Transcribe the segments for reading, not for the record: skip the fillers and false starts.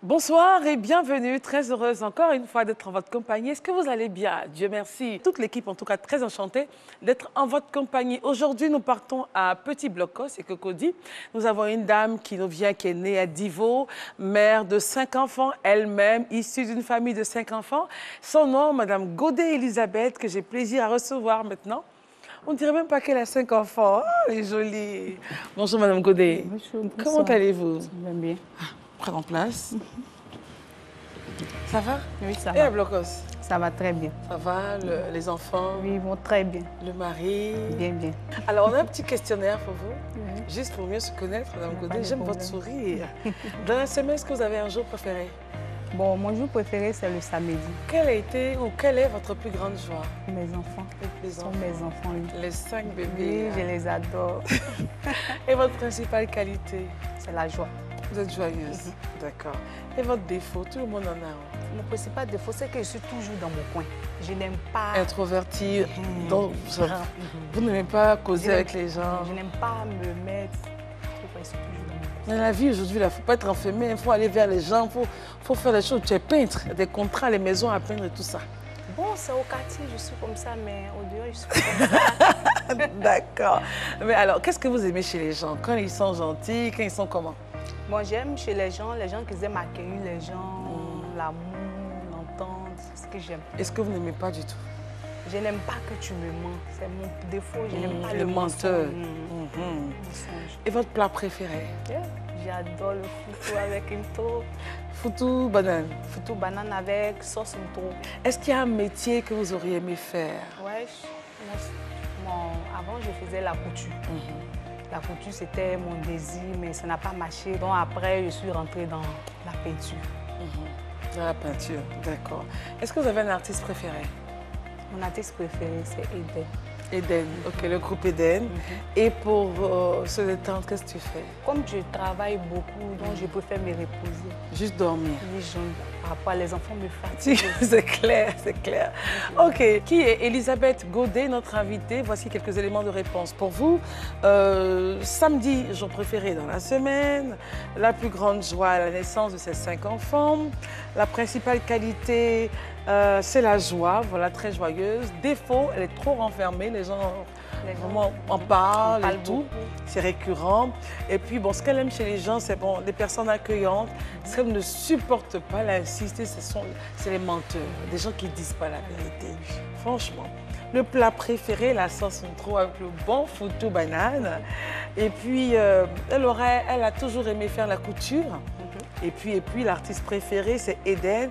Bonsoir et bienvenue, très heureuse encore une fois d'être en votre compagnie. Est-ce que vous allez bien? Dieu merci. Toute l'équipe en tout cas très enchantée d'être en votre compagnie. Aujourd'hui nous partons à Petit Blocos et Cocody. Nous avons une dame qui nous vient, qui est née à Divo, mère de 5 enfants, elle-même issue d'une famille de 5 enfants. Son nom, Madame Godet Elisabeth, que j'ai plaisir à recevoir maintenant. On ne dirait même pas qu'elle a 5 enfants. Oh, elle est jolie. Bonjour Madame Godet. Bonjour, Comment allez-vous? Bien, bien. Prenons place. Ça va? Oui, ça Et à va. Blocos? Ça va très bien. Ça va, les enfants? Oui, ils vont très bien. Le mari? Bien, bien. Alors, on a un petit questionnaire pour vous, Oui. juste pour mieux se connaître, Madame Pas Godet. de J'aime votre problème. sourire. Dans la semaine, est-ce que vous avez un jour préféré? Bon, mon jour préféré, c'est le samedi. Quelle a été ou quelle est votre plus grande joie? Mes enfants. Les Ce sont enfants. mes enfants, oui. Les 5 Oui, bébés. je les adore. Et votre principale qualité? C'est la joie. Vous êtes joyeuse. D'accord. Et votre défaut? Tout le monde en a un. Mon principal défaut, c'est que je suis toujours dans mon coin. Je n'aime pas... Introverti, donc Mhm. vous n'aimez pas causer Je n'aime- avec les gens. Je n'aime pas me mettre... Je suis toujours dans mon coin. Dans la vie aujourd'hui, il ne faut pas être enfermé, il faut aller vers les gens, il faut faire des choses. Tu es peintre, il y a des contrats, les maisons à peindre et tout ça. Bon, c'est au quartier, je suis comme ça, mais au dehors, je suis comme ça. D'accord. Mais alors, qu'est-ce que vous aimez chez les gens? Quand ils sont gentils, quand ils sont comment? Moi, j'aime chez les gens qui aiment accueillir les gens, l'amour, l'entente, c'est ce que j'aime. Est-ce que vous n'aimez pas du tout? Je n'aime pas que tu me mens, c'est mon défaut, je n'aime pas le le menteur. mensonge. Mhm. Et votre plat préféré? Yeah, j'adore le foutou avec une taupe, Foutou, banane. foutou banane avec sauce une taupe. Est-ce qu'il y a un métier que vous auriez aimé faire? Ouais, avant, je faisais la couture. La couture, c'était mon désir, mais ça n'a pas marché. Donc après, je suis rentrée dans la peinture. Dans la peinture, d'accord. Est-ce que vous avez un artiste préféré? Mon artiste préféré, c'est Eden. Eden, ok, le groupe Eden. Et pour se détendre, qu'est-ce que tu fais? Comme je travaille beaucoup, donc je préfère me reposer. Juste dormir. Les gens, par rapport à les enfants me fatiguent. C'est clair, c'est clair. Ok, qui est Elisabeth Godet, notre invitée? Voici quelques éléments de réponse pour vous. Samedi, jour préféré dans la semaine. La plus grande joie à la naissance de ses 5 enfants. La principale qualité, c'est la joie, voilà, très joyeuse. Défaut, elle est trop renfermée, les gens vraiment en parlent et tout. C'est récurrent. Et puis, bon, ce qu'elle aime chez les gens, c'est bon, des personnes accueillantes. Ce qu'elle ne supporte pas, elle a insisté, c'est les menteurs, des gens qui ne disent pas la vérité. Franchement. Le plat préféré, la sauce on trouve avec le bon foutou banane. Et puis, elle a toujours aimé faire la couture. Et puis l'artiste préféré, c'est Eden.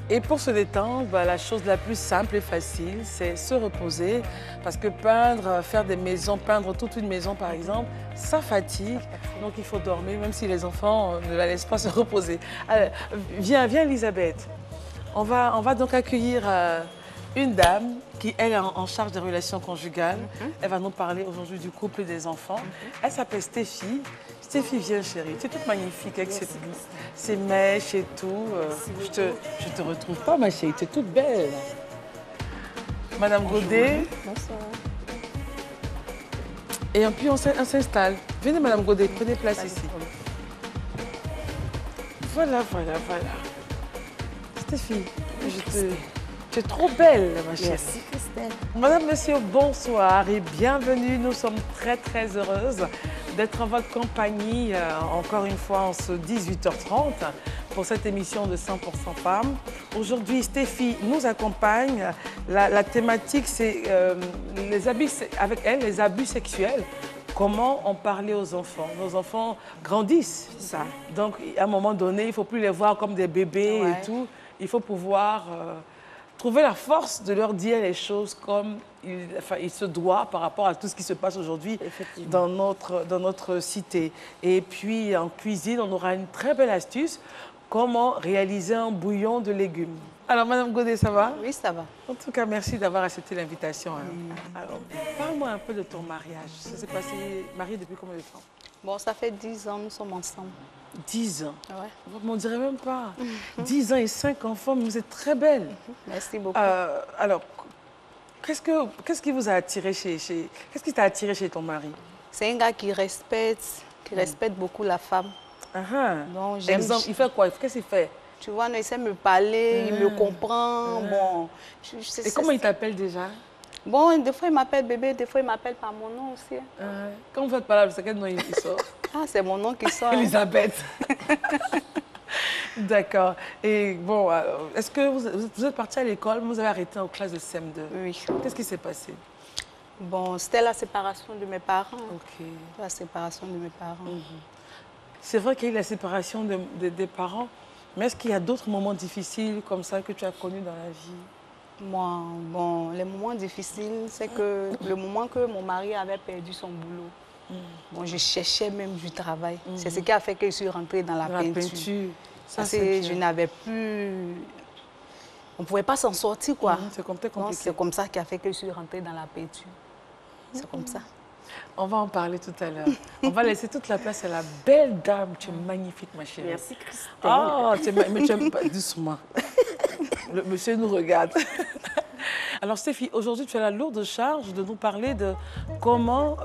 Et pour se détendre, la chose la plus simple et facile, c'est se reposer. Parce que peindre, faire des maisons, peindre toute une maison par exemple, ça fatigue. Donc il faut dormir, même si les enfants ne la laissent pas se reposer. Alors, viens Elisabeth. On va donc accueillir une dame qui, elle, est en charge des relations conjugales. Elle va nous parler aujourd'hui du couple et des enfants. Elle s'appelle Stéphie. Stéphie, viens chérie, tu es toute magnifique avec ses mèches et tout. Je te retrouve pas ma chérie, tu es toute belle. Madame Godet. Bonsoir. Et puis on s'installe. Venez Madame Godet, prenez place ici. Voilà. Stéphie, tu es trop belle ma chérie. Merci Christelle. Madame, Monsieur, bonsoir et bienvenue. Nous sommes très heureuses d'être en votre compagnie, encore une fois, en ce 18h30 pour cette émission de 100% femmes. Aujourd'hui, Stéphie nous accompagne. La thématique, c'est avec elle, les abus sexuels. Comment en parler aux enfants? Nos enfants grandissent. Ça. Donc, à un moment donné, il ne faut plus les voir comme des bébés et tout. Il faut pouvoir trouver la force de leur dire les choses comme il se doit par rapport à tout ce qui se passe aujourd'hui dans notre cité. Et puis, en cuisine, on aura une très belle astuce, comment réaliser un bouillon de légumes. Alors, Madame Godet, ça va? Oui, ça va. En tout cas, merci d'avoir accepté l'invitation. Alors, parle-moi un peu de ton mariage. Ça s'est passé, marié depuis combien de temps? Bon, ça fait 10 ans, nous sommes ensemble. 10 ans. Ouais. On ne dirait même pas. 10 ans et 5 enfants, mais vous êtes très belle. Merci beaucoup. Alors, qu'est-ce qui vous a attiré qu'est-ce qui t'a attiré chez ton mari? C'est un gars qui respecte beaucoup la femme. Donc, j'aime... Exemple, il fait quoi? Qu'est-ce qu'il fait? Tu vois, il sait me parler, il me comprend. Bon, Et comment il t'appelle déjà? Bon, des fois, il m'appelle bébé, des fois, il m'appelle par mon nom aussi. Quand vous faites pas là, c'est quel nom il sort? Ah, c'est mon nom qui sort. Elisabeth. D'accord. Et bon, est-ce que vous êtes partie à l'école, vous avez arrêté en classe de CM2? Oui. Qu'est-ce qui s'est passé? Bon, c'était la séparation de mes parents. Ok. La séparation de mes parents. C'est vrai qu'il y a eu la séparation des parents, mais est-ce qu'il y a d'autres moments difficiles comme ça que tu as connus dans la vie? Moi, bon, les moments difficiles, c'est que le moment que mon mari avait perdu son boulot, bon, je cherchais même du travail. C'est ce qui a fait que je suis rentrée dans la peinture. Parce que je n'avais plus... On ne pouvait pas s'en sortir, quoi. C'est compliqué. C'est comme ça qui a fait que je suis rentrée dans la peinture. C'est comme ça. On va en parler tout à l'heure. On va laisser toute la place à la belle dame. Tu es magnifique, ma chérie. Merci, Christelle. Oh, mais tu aimes pas doucement. Le monsieur nous regarde. Alors Stéphie, aujourd'hui tu as la lourde charge de nous parler de comment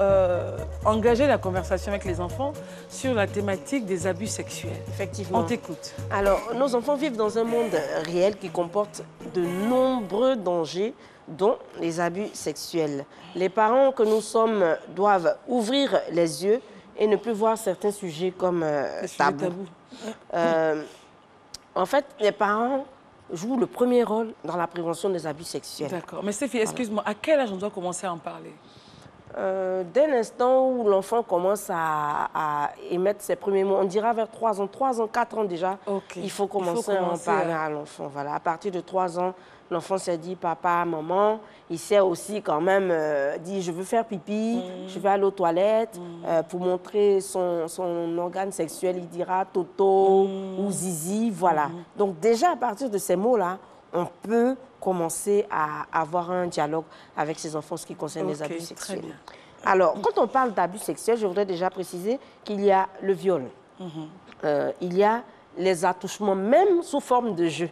engager la conversation avec les enfants sur la thématique des abus sexuels. Effectivement. On t'écoute. Alors, nos enfants vivent dans un monde réel qui comporte de nombreux dangers, dont les abus sexuels. Les parents que nous sommes doivent ouvrir les yeux et ne plus voir certains sujets comme tabous. En fait, les parents jouent le premier rôle dans la prévention des abus sexuels. D'accord. Mais Stéphie, excuse-moi, à quel âge on doit commencer à en parler? Dès l'instant où l'enfant commence à émettre ses premiers mots, on dira vers 3 ans, 4 ans déjà, il faut commencer à en parler à l'enfant. Voilà. À partir de 3 ans, l'enfant s'est dit papa, maman. Il sait aussi quand même dire je veux faire pipi, je vais aller aux toilettes. Pour montrer son organe sexuel, il dira toto ou zizi. Voilà. Donc déjà à partir de ces mots-là, on peut commencer à avoir un dialogue avec ses enfants en ce qui concerne les abus sexuels. Alors, quand on parle d'abus sexuels, je voudrais déjà préciser qu'il y a le viol. Il y a les attouchements, même sous forme de jeu.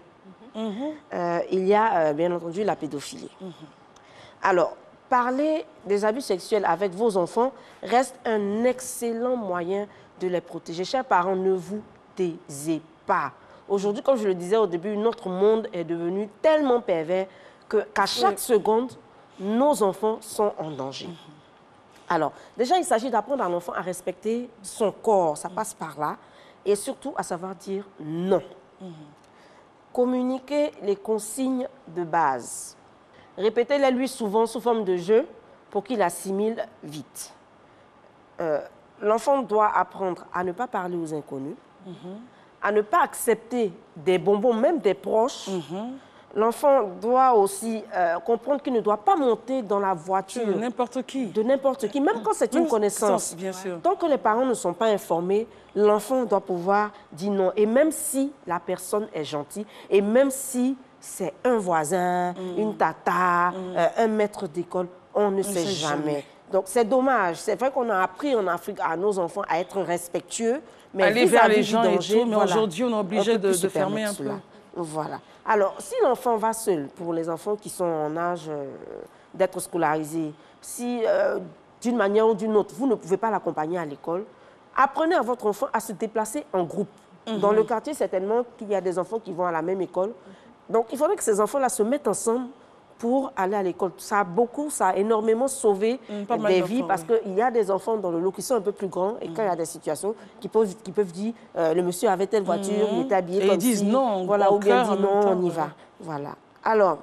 Il y a, bien entendu, la pédophilie. Alors, parler des abus sexuels avec vos enfants reste un excellent moyen de les protéger. Chers parents, ne vous taisez pas. Aujourd'hui, comme je le disais au début, notre monde est devenu tellement pervers qu'à chaque seconde, nos enfants sont en danger. Alors, déjà, il s'agit d'apprendre à l'enfant à respecter son corps, ça passe par là, et surtout à savoir dire non. Communiquer les consignes de base. Répétez-les lui souvent sous forme de jeu pour qu'il assimile vite. L'enfant doit apprendre à ne pas parler aux inconnus, à ne pas accepter des bonbons, même des proches. L'enfant doit aussi comprendre qu'il ne doit pas monter dans la voiture de n'importe qui. De n'importe qui, même quand c'est une connaissance. Bien sûr. Tant que les parents ne sont pas informés, l'enfant doit pouvoir dire non. Et même si la personne est gentille, et même si c'est un voisin, une tata, un maître d'école, on ne sait jamais. Donc c'est dommage. C'est vrai qu'on a appris en Afrique à nos enfants à être respectueux, mais aller vers les gens danger, et tout, mais aujourd'hui on est obligé de fermer un peu. Voilà. Alors, si l'enfant va seul, pour les enfants qui sont en âge d'être scolarisés, si d'une manière ou d'une autre, vous ne pouvez pas l'accompagner à l'école, apprenez à votre enfant à se déplacer en groupe. Dans le quartier, certainement qu'il y a des enfants qui vont à la même école. Donc, il faudrait que ces enfants-là se mettent ensemble pour aller à l'école. Ça a énormément sauvé des vies parce qu'il y a des enfants dans le lot qui sont un peu plus grands et quand il y a des situations qui peuvent dire le monsieur avait telle voiture, il était habillé comme ils disent non, voilà, ou bien dit non, on y va. Voilà. Alors,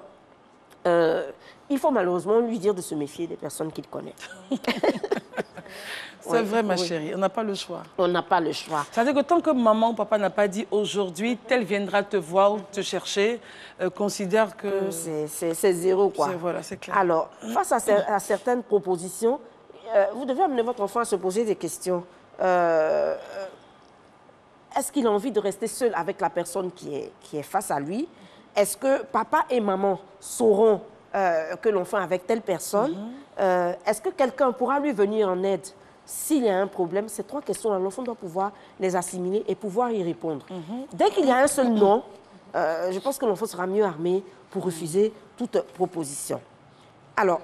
il faut malheureusement lui dire de se méfier des personnes qu'il connaît. C'est vrai, ma chérie, on n'a pas le choix. On n'a pas le choix. C'est-à-dire que tant que maman ou papa n'a pas dit aujourd'hui, tel viendra te voir ou te chercher, considère que... C'est zéro, quoi. Voilà, c'est clair. Alors, face à certaines propositions, vous devez amener votre enfant à se poser des questions. Est-ce qu'il a envie de rester seul avec la personne qui est face à lui? Est-ce que papa et maman sauront que l'enfant est avec telle personne? Est-ce que quelqu'un pourra lui venir en aide s'il y a un problème? Ces 3 questions-là, l'enfant doit pouvoir les assimiler et pouvoir y répondre. Dès qu'il y a un seul non, je pense que l'enfant sera mieux armé pour refuser toute proposition. Alors,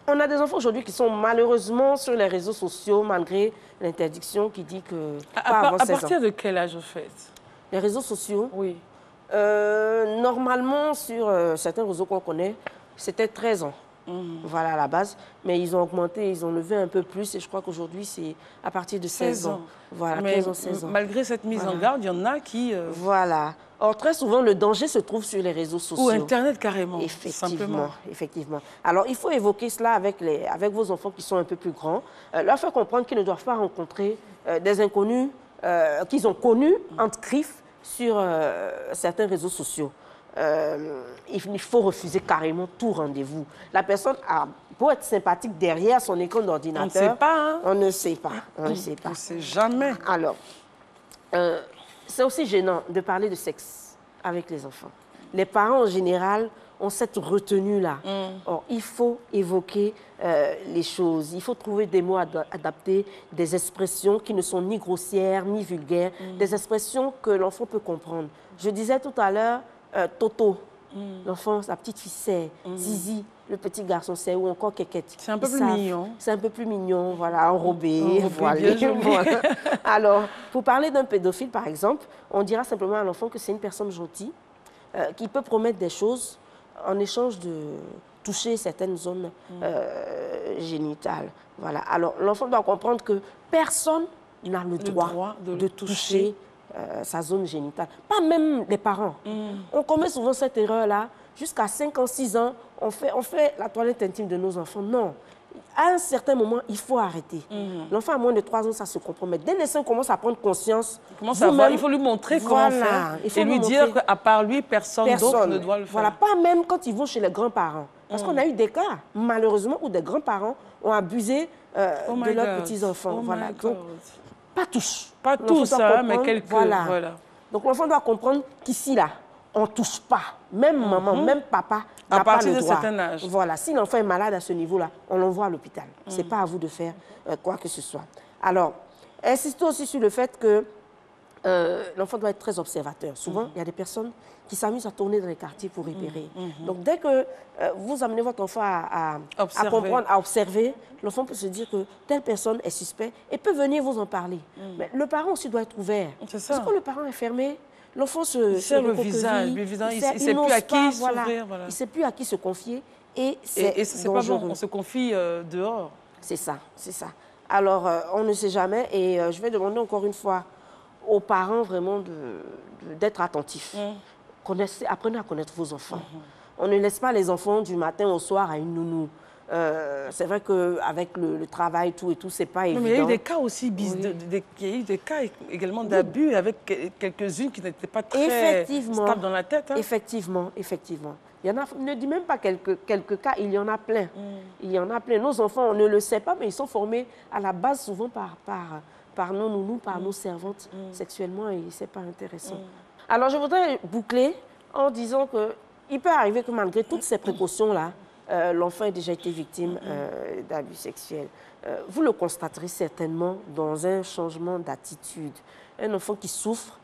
On a des enfants aujourd'hui qui sont malheureusement sur les réseaux sociaux, malgré l'interdiction qui dit que à partir de quel âge, en fait? Les réseaux sociaux? Oui. Normalement, sur certains réseaux qu'on connaît, c'était 13 ans. Voilà, à la base. Mais ils ont augmenté, ils ont levé un peu plus. Et je crois qu'aujourd'hui, c'est à partir de 16 ans. Voilà, 15 ans, 16 ans. Malgré cette mise en garde, il y en a qui... Voilà. Or, très souvent, le danger se trouve sur les réseaux sociaux. Ou Internet, carrément. Effectivement, effectivement. Alors, il faut évoquer cela avec vos enfants qui sont un peu plus grands. Leur faire comprendre qu'ils ne doivent pas rencontrer des inconnus qu'ils ont connus, entre griffes, sur certains réseaux sociaux. Il faut refuser carrément tout rendez-vous. La personne a beau être sympathique derrière son écran d'ordinateur. On ne sait pas, hein? On ne sait pas. On ne sait pas. On ne sait jamais. Alors, c'est aussi gênant de parler de sexe avec les enfants. Les parents, en général, ont cette retenue-là. Or, il faut évoquer les choses. Il faut trouver des mots adaptés, des expressions qui ne sont ni grossières, ni vulgaires, des expressions que l'enfant peut comprendre. Je disais tout à l'heure, Toto, l'enfant, la petite fille c'est, Zizi, le petit garçon c'est, ou encore Kékette. C'est un peu plus mignon. C'est un peu plus mignon, voilà, enrobé, voilé. Voilà. Alors, pour parler d'un pédophile, par exemple, on dira simplement à l'enfant que c'est une personne gentille, qui peut promettre des choses en échange de toucher certaines zones génitales. Voilà. Alors, l'enfant doit comprendre que personne n'a le droit de toucher sa zone génitale. Pas même les parents. On commet souvent cette erreur-là. Jusqu'à 5 ans, 6 ans, on fait la toilette intime de nos enfants. Non. À un certain moment, il faut arrêter. L'enfant à moins de 3 ans, ça se compromet. Dès naissance, on commence à prendre conscience. Il faut lui montrer comment faire. Et lui dire qu'à part lui, personne d'autre ne doit le faire. Voilà, pas même quand ils vont chez les grands-parents. Parce qu'on a eu des cas, malheureusement, où des grands-parents ont abusé de leurs petits-enfants. Voilà. Donc, pas tous. Pas tous, hein, mais quelques. Voilà. Donc l'enfant doit comprendre qu'ici, là, on ne touche pas. Même maman, même papa n'a pas le droit. À partir de certain âge. Voilà. Si l'enfant est malade à ce niveau-là, on l'envoie à l'hôpital. Ce n'est pas à vous de faire quoi que ce soit. Alors, insistons aussi sur le fait que l'enfant doit être très observateur. Souvent, il y a des personnes qui s'amusent à tourner dans les quartiers pour repérer. Donc, dès que vous amenez votre enfant à comprendre, à observer, l'enfant peut se dire que telle personne est suspecte et peut venir vous en parler. Mais le parent aussi doit être ouvert. Parce que le parent est fermé, l'enfant se serre le visage, il ne sait plus à qui s'ouvrir. Voilà. Il ne sait plus à qui se confier. Et c'est pas bon, on se confie dehors. C'est ça, c'est ça. Alors, on ne sait jamais. Et je vais demander encore une fois aux parents vraiment d'être attentifs. Apprenez à connaître vos enfants. On ne laisse pas les enfants du matin au soir à une nounou. C'est vrai qu'avec le travail, tout et tout, c'est pas évident. Mais il y a eu des cas aussi, il y a eu des cas également d'abus avec quelques-unes qui n'étaient pas très stables dans la tête. Hein. Effectivement. Il y en a, ne dis même pas quelques cas, il y en a plein. Il y en a plein. Nos enfants, on ne le sait pas, mais ils sont formés à la base souvent par nos nounous, par nos servantes sexuellement, et c'est pas intéressant. Alors, je voudrais boucler en disant qu'il peut arriver que malgré toutes ces précautions-là, l'enfant ait déjà été victime d'abus sexuels. Vous le constaterez certainement dans un changement d'attitude. Un enfant qui souffre,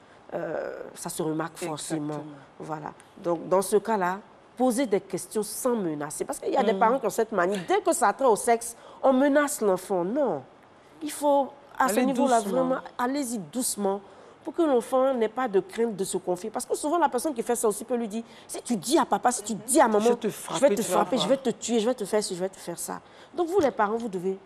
ça se remarque forcément. Voilà. Donc, dans ce cas-là, posez des questions sans menacer. Parce qu'il y a des parents qui ont cette manie. Dès que ça a trait au sexe, on menace l'enfant. Non. Il faut, à ce niveau-là, vraiment, allez-y doucement pour que l'enfant n'ait pas de crainte de se confier. Parce que souvent, la personne qui fait ça aussi peut lui dire, si tu dis à papa, si tu dis à maman, je vais te frapper, je vais te tuer, je vais te faire ci, je vais te faire ça. Donc vous, les parents, vous devez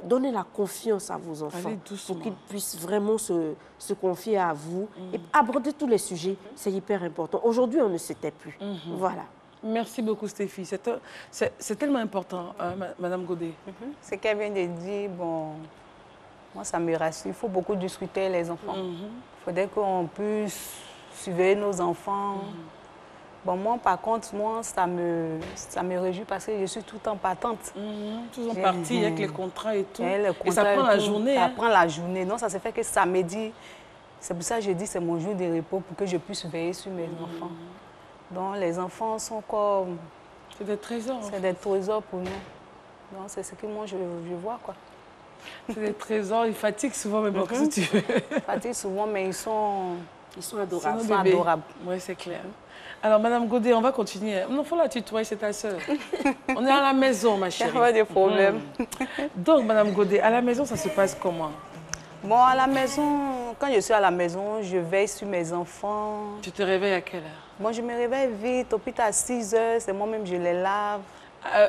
donner la confiance à vos enfants pour qu'ils puissent vraiment se confier à vous et aborder tous les sujets. C'est hyper important. Aujourd'hui, on ne se tait plus. Voilà. Merci beaucoup, Stéphie. C'est tellement important, hein, Madame Godet. Ce qu'elle vient de dire, bon, moi, ça me rassure. Il faut beaucoup discuter les enfants. Il faudrait qu'on puisse surveiller nos enfants. Bon, moi, par contre, ça me réjouit parce que je suis tout le temps partante. Toujours partie avec les contrats et tout. Et ça prend la journée. Ça prend la journée. Non, ça se fait que samedi. C'est pour ça que je dis que c'est mon jour de repos pour que je puisse veiller sur mes enfants. Donc, les enfants sont comme... C'est des trésors. C'est des trésors pour nous. Donc, c'est ce que moi, je vois, quoi. C'est des trésors. Ils fatiguent souvent, mais bon, si tu veux. Ils fatiguent souvent, mais ils sont adorables. Ils sont adorables. Oui, c'est clair. Alors, Madame Godet, on va continuer. Non, il faut la tutoyer, c'est ta sœur. On est à la maison, ma chérie. Il n'y a pas de problème. Donc, Madame Godet, à la maison, ça se passe comment? Bon, à la maison, quand je suis à la maison, je veille sur mes enfants. Tu te réveilles à quelle heure? Bon, je me réveille vite, au plus tard à 6 heures, c'est moi-même, je les lave.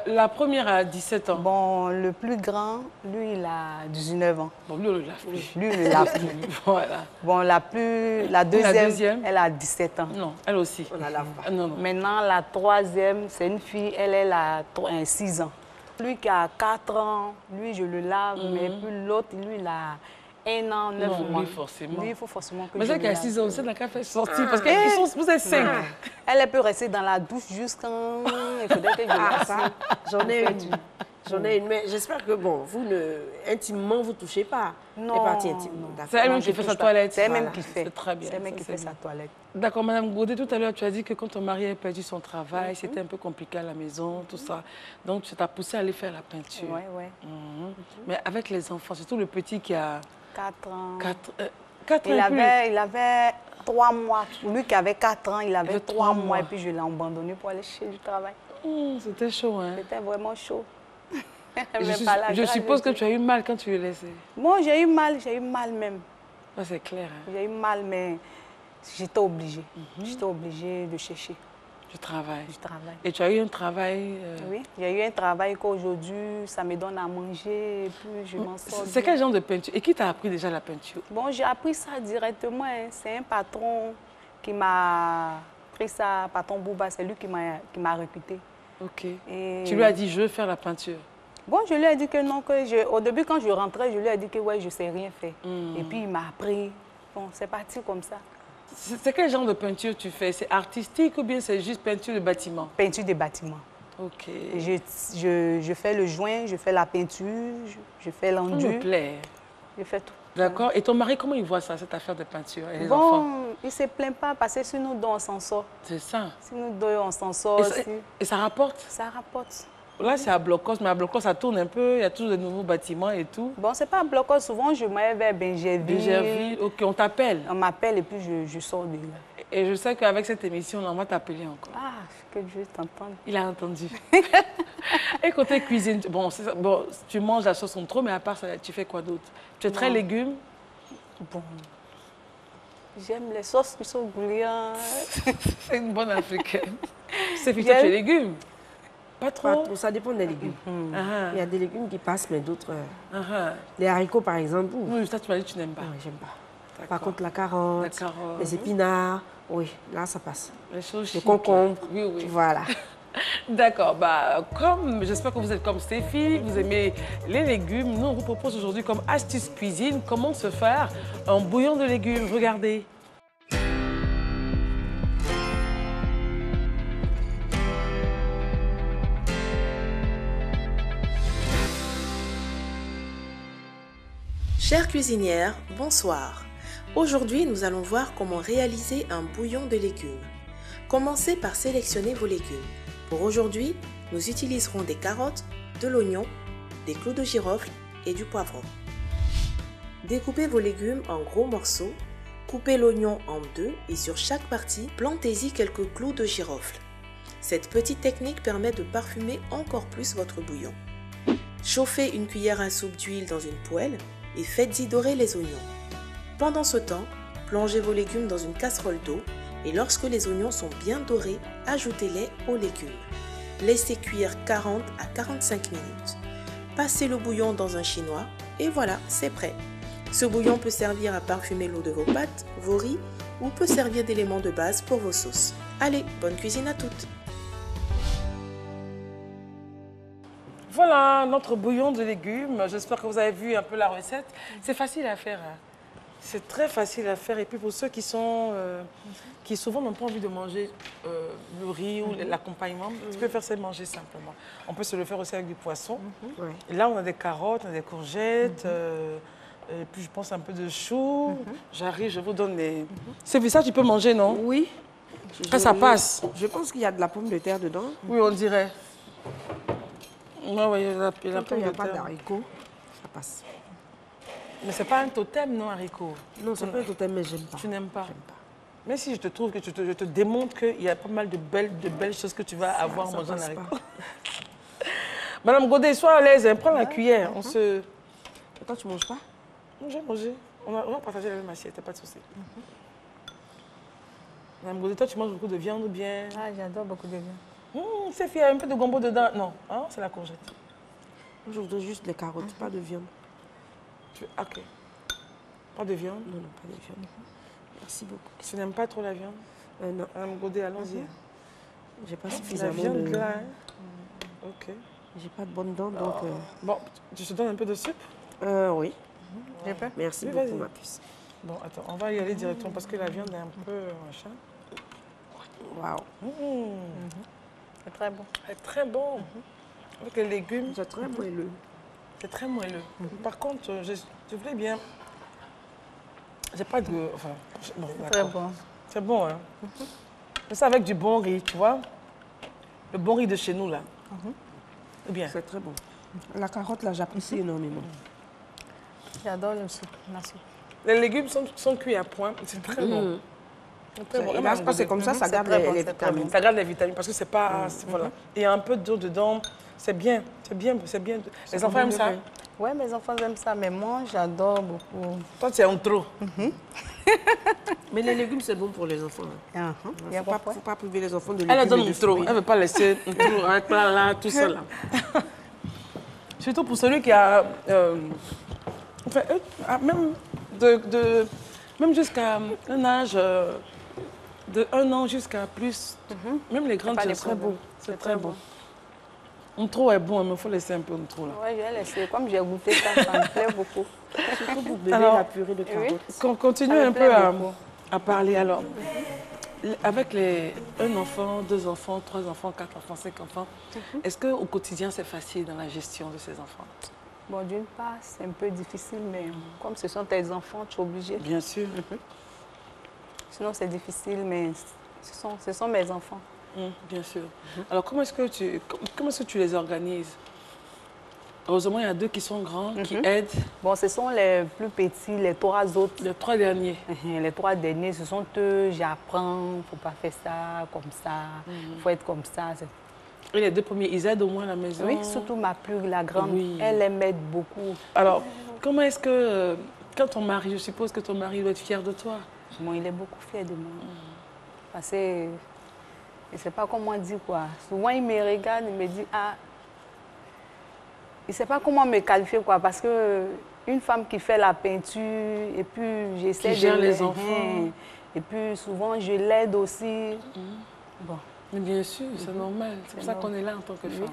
La première a 17 ans. Bon, le plus grand, lui, il a 19 ans. Bon, lui, on le lave plus. Lui, il ne lave plus. Voilà. Bon, la deuxième, elle a 17 ans. Non, elle aussi. On la lave pas. Non, non. Maintenant, la troisième, c'est une fille, elle a 6 ans. Lui qui a 4 ans, lui, je le lave, mais puis l'autre, lui, il a 1 an, 9 mois. Lui, forcément. Lui, il faut forcément que mais je c'est le qu'à lave. 6 ans, c'est dans qu'à faire sortir. Parce que vous êtes 5. Elle peut rester dans la douche jusqu'à... Il faudrait que je la ça, j'en ai une. J'en ai une, mais j'espère que, bon, vous intimement, vous ne touchez pas. Non. Les parties intimes. C'est elle-même qui fait sa toilette. C'est elle-même qui fait. C'est très bien. C'est elle-même qui fait sa toilette. D'accord, Madame Godet, tout à l'heure, tu as dit que quand ton mari a perdu son travail, c'était un peu compliqué à la maison, tout ça. Donc, tu t'as poussé à aller faire la peinture. Oui, oui. Mais avec les enfants, surtout le petit qui a... 4 ans. 4 ans Il avait 3 mois. Lui qui avait 4 ans, il avait 3 mois. Et puis, je l'ai abandonné pour aller chez du travail. C'était chaud, hein? C'était vraiment chaud. Je suppose que tu as eu mal quand tu l'as laissé. Bon, j'ai eu mal même. Ah, c'est clair. Hein? J'ai eu mal, mais j'étais obligée. J'étais obligée de chercher. Du travail. Du travail. Et tu as eu un travail... Oui, j'ai eu un travail qu'aujourd'hui, ça me donne à manger et puis je m'en sors. C'est quel genre de peinture? Et qui t'a appris déjà la peinture? Bon, j'ai appris ça directement. Hein. C'est un patron qui m'a pris ça, patron Bouba, c'est lui qui m'a recruté. Ok. Et... Tu lui as dit, je veux faire la peinture? Bon, je lui ai dit que non, au début, quand je rentrais, je lui ai dit que ouais, je ne sais rien faire. Et puis, il m'a appris. Bon, c'est parti comme ça. C'est quel genre de peinture tu fais? C'est artistique ou bien c'est juste peinture de bâtiment? Peinture de bâtiment. Ok. Je fais le joint, je fais la peinture, je fais l'enduit. Ça me plaît. Je fais tout. D'accord. Et ton mari, comment il voit ça, cette affaire de peinture et les bon, enfants? Il ne se plaint pas parce que si nous deux, on s'en sort. C'est ça. Si nous deux, on s'en sort aussi. Et ça rapporte? Ça rapporte. Là, c'est à Blocos, mais à Blocos, ça tourne un peu. Il y a toujours de nouveaux bâtiments et tout. Bon, c'est pas à Blocos. Souvent, je m'en vais vers Bingerville. Bingerville, ok, on t'appelle. On m'appelle et puis je sors de là. Et je sais qu'avec cette émission, on va t'appeler encore. Ah, que Dieu t'entende. Il a entendu. Et côté cuisine, bon, tu manges la sauce en trop, mais à part ça, tu fais quoi d'autre? Tu es très légumes? Bon. J'aime les sauces qui sont bouillantes. C'est une bonne africaine. C'est plutôt tu es légumes? Pas trop? Pas trop, ça dépend des légumes. Il y a des légumes qui passent, mais d'autres... Les haricots, par exemple. Oui, ça, tu m'as dit que tu n'aimes pas. Oui, j'aime pas. Par contre, la carotte, les épinards, oui, là, ça passe. Les choses les concombres, oui. Voilà. D'accord, comme j'espère que vous êtes comme Stéphie, vous aimez les légumes, nous on vous propose aujourd'hui comme astuce cuisine comment se faire un bouillon de légumes. Regardez. Chères cuisinières, bonsoir. Aujourd'hui, nous allons voir comment réaliser un bouillon de légumes. Commencez par sélectionner vos légumes. Pour aujourd'hui, nous utiliserons des carottes, de l'oignon, des clous de girofle et du poivron. Découpez vos légumes en gros morceaux, coupez l'oignon en deux et sur chaque partie, plantez-y quelques clous de girofle. Cette petite technique permet de parfumer encore plus votre bouillon. Chauffez une cuillère à soupe d'huile dans une poêle et faites-y dorer les oignons. Pendant ce temps, plongez vos légumes dans une casserole d'eau et lorsque les oignons sont bien dorés, ajoutez-les aux légumes. Laissez cuire 40 à 45 minutes. Passez le bouillon dans un chinois et voilà, c'est prêt. Ce bouillon peut servir à parfumer l'eau de vos pâtes, vos riz ou peut servir d'élément de base pour vos sauces. Allez, bonne cuisine à toutes! Voilà notre bouillon de légumes. J'espère que vous avez vu un peu la recette. C'est facile à faire. C'est très facile à faire. Et puis pour ceux qui souvent n'ont pas envie de manger le riz ou l'accompagnement, tu peux faire ça manger simplement. On peut se le faire aussi avec du poisson. Et là, on a des carottes, on a des courgettes, et puis je pense un peu de chou. J'arrive, je vous donne les... C'est ça, tu peux manger, non? Oui. Ça passe. Je pense qu'il y a de la pomme de terre dedans. Oui, on dirait. Oui, il y a la Quand pomme il n'y a de pas terre. d'haricots, ça passe. Mais c'est pas un totem, non, haricot? Non, c'est pas un totem, mais j'aime pas. Tu n'aimes pas? J'aime pas. Même si je te trouve que je te démontre qu'il y a pas mal de belles choses que tu vas avoir en mangeant la ricotta. Madame Godet, sois à l'aise, hein, prends la cuillère. On se... Toi, tu manges pas? Non, j'ai mangé. On va partager la même assiette, t'as pas de souci. Madame Godet, toi, tu manges beaucoup de viande ou bien? Ah, j'adore beaucoup de viande. C'est fait, il y a un peu de gombo dedans. Non, hein, c'est la courgette. Moi, je voudrais juste des carottes, pas de viande. Ok. Pas de viande? Non, pas de viande. Merci beaucoup. Tu n'aimes pas trop la viande? Non. Madame Godet, allons-y. J'ai pas suffisamment de... La viande, là, hein? Ok. J'ai pas de bonnes dents, donc... Bon, tu te donnes un peu de soupe? Oui. J'ai pas? Merci beaucoup, ma puce. Bon, attends, on va y aller directement parce que la viande est un peu machin. Waouh. C'est très bon. C'est très bon. Avec les légumes. C'est très moelleux. C'est très moelleux. Par contre, je voulais bien... J'ai pas de... Enfin, bon, très bon. C'est bon, hein? Mais ça avec du bon riz, tu vois? Le bon riz de chez nous, là. C'est bien. C'est très bon. La carotte, là, j'apprécie énormément. J'adore le soupe, la soupe. Les légumes sont cuits à point. C'est très bon. Très bon. Et là, c'est comme ça, ça garde les vitamines. Ça garde les vitamines parce que c'est pas... Voilà. Il y a un peu d'eau dedans. C'est bien. C'est bien. C'est bien. Les enfants aiment ça? Oui, mes enfants aiment ça, mais moi, j'adore beaucoup. Toi, c'est un trop. Mais les légumes, c'est bon pour les enfants. Il ne faut pas priver les enfants de légumes. Elle donne un trop. Elle ne veut pas laisser un trop avec là, tout ça. Là. Surtout pour celui qui a... enfin, même jusqu'à un âge de 1 an jusqu'à plus, même les grandes, c'est très bon. C'est très bon. Un trop est bon, mais il faut laisser un peu un trop là. Oui, je vais laisser. Comme j'ai goûté ça, ça me plaît beaucoup. Surtout pour bébé, la purée de carottes. On continue un peu à parler alors. Avec un enfant, 2 enfants, 3 enfants, 4 enfants, 5 enfants, est-ce qu'au quotidien c'est facile dans la gestion de ces enfants? Bon, d'une part, c'est un peu difficile, mais comme ce sont tes enfants, tu es obligé. Bien sûr. Sinon, c'est difficile, mais ce sont mes enfants. Bien sûr. Alors, comment est-ce que tu les organises? Heureusement, il y a 2 qui sont grands, qui aident. Bon, ce sont les plus petits, les 3 autres. Les 3 derniers. Les 3 derniers, ce sont eux, j'apprends, il ne faut pas faire ça, comme ça, il faut être comme ça. Et les 2 premiers, ils aident au moins à la maison? Oui, surtout la grande, elle m'aide beaucoup. Alors, comment est-ce que, quand ton mari, je suppose que ton mari doit être fier de toi? Bon, il est beaucoup fier de moi. Parce que, je ne sais pas comment dire quoi. Souvent, il me regarde, il me dit, ah, il ne sait pas comment me qualifier quoi. Parce que une femme qui fait la peinture, et puis j'essaie de... Qui gère les enfants. Et puis souvent, je l'aide aussi. Bon. Mais bien sûr, c'est normal. C'est pour ça qu'on est là en tant que femme.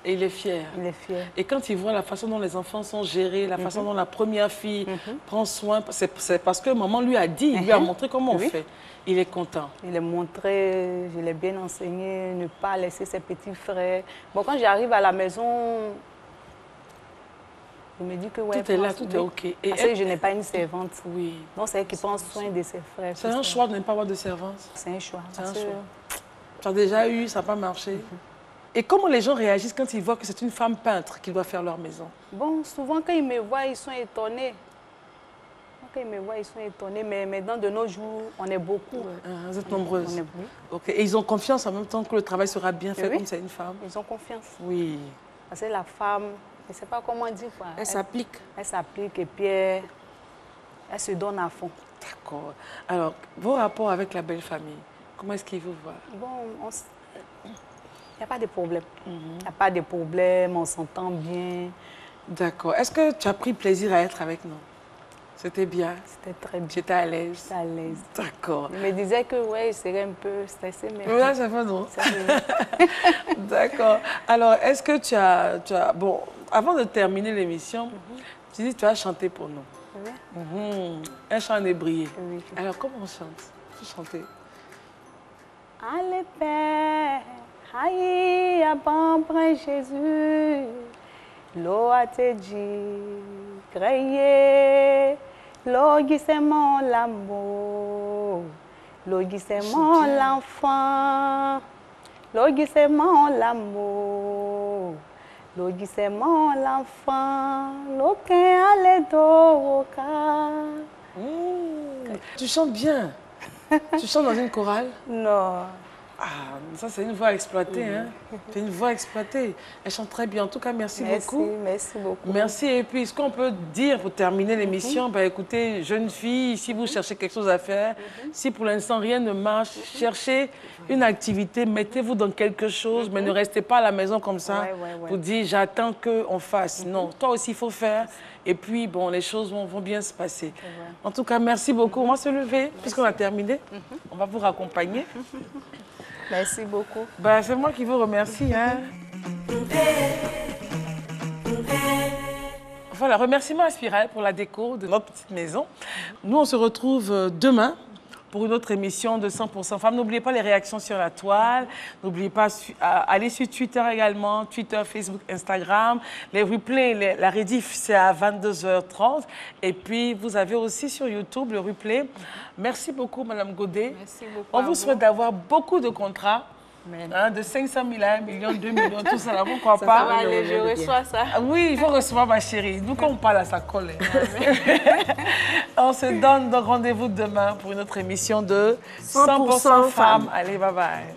Et il est fier. Il est fier. Et quand il voit la façon dont les enfants sont gérés, la façon dont la première fille prend soin, c'est parce que maman lui a dit, il lui a montré comment on fait. Il est content. Il est montré, je l'ai bien enseigné, ne pas laisser ses petits frères. Bon, quand j'arrive à la maison, je me dis que ouais, tout est là, tout est OK. Et parce que je n'ai pas une servante. Oui. Donc c'est elle qui prend soin de ses frères. C'est un choix de ne pas avoir de servante. C'est un choix. C'est un choix. Tu as déjà eu, ça n'a pas marché. Et comment les gens réagissent quand ils voient que c'est une femme peintre qui doit faire leur maison? Bon, souvent quand ils me voient, ils sont étonnés. Quand ils me voient, ils sont étonnés. Mais maintenant, de nos jours, on est beaucoup. Vous êtes nombreuses. On est beaucoup. OK. Et ils ont confiance en même temps que le travail sera bien fait comme c'est une femme? Ils ont confiance. Oui. Parce que la femme, je ne sais pas comment dire quoi. Elle s'applique. Elle s'applique et puis elle se donne à fond. D'accord. Alors, vos rapports avec la belle famille, comment est-ce qu'ils vous voient? Bon, il n'y a pas de problème. Il n'y a pas de problème, on s'entend bien. D'accord. Est-ce que tu as pris plaisir à être avec nous? C'était bien? C'était très bien. J'étais à l'aise? J'étais à l'aise. D'accord. Il me disait que ouais, il serait un peu stressé, mais... Là, ça fait drôle. D'accord. Alors, est-ce que tu as... Bon, avant de terminer l'émission, tu dis que tu as chanté pour nous. Oui. Un chant ébrié. Oui. Alors, comment on chante? Tu chantais? Allez, Père, aïe, à bon Jésus, l'eau a te dit, créer, l'eau qui c'est mon l'amour, l'eau qui c'est mon l'enfant, l'eau qui c'est mon l'amour, l'eau qui c'est mon l'enfant, l'eau qui a les dos au cas. Tu chantes bien. Tu chantes dans une chorale? Non. Ah, ça c'est une voix exploitée, hein. C'est une voix exploitée. Elle chante très bien. En tout cas, merci beaucoup. Merci beaucoup. Merci. Et puis, ce qu'on peut dire pour terminer l'émission, bah, écoutez, jeune fille, si vous cherchez quelque chose à faire, si pour l'instant rien ne marche, cherchez une activité, mettez-vous dans quelque chose, mais ne restez pas à la maison comme ça pour dire j'attends qu'on fasse. Non, toi aussi, il faut faire. Et puis, bon, les choses vont bien se passer. En tout cas, merci beaucoup. On va se lever, puisqu'on a terminé. On va vous raccompagner. Merci beaucoup. Ben, c'est moi qui vous remercie. Hein. Voilà, remerciements à Spiral pour la déco de notre petite maison. Nous, on se retrouve demain pour une autre émission de 100% Femmes. N'oubliez pas les réactions sur la toile. N'oubliez pas aller sur Twitter également, Twitter, Facebook, Instagram. Les replays, la rediff, c'est à 22h30. Et puis, vous avez aussi sur YouTube le replay. Merci beaucoup, Madame Godet. Merci beaucoup. On vous souhaite d'avoir beaucoup de contrats. Hein, de 500 000 à 1 million, 2 millions, tout ça, là, pourquoi pas? Ça va aller, je reçois ça. Oui, il faut recevoir ma chérie. Nous, quand on parle à sa colle. On se donne donc rendez-vous demain pour une autre émission de 100% Femmes. Allez, bye bye.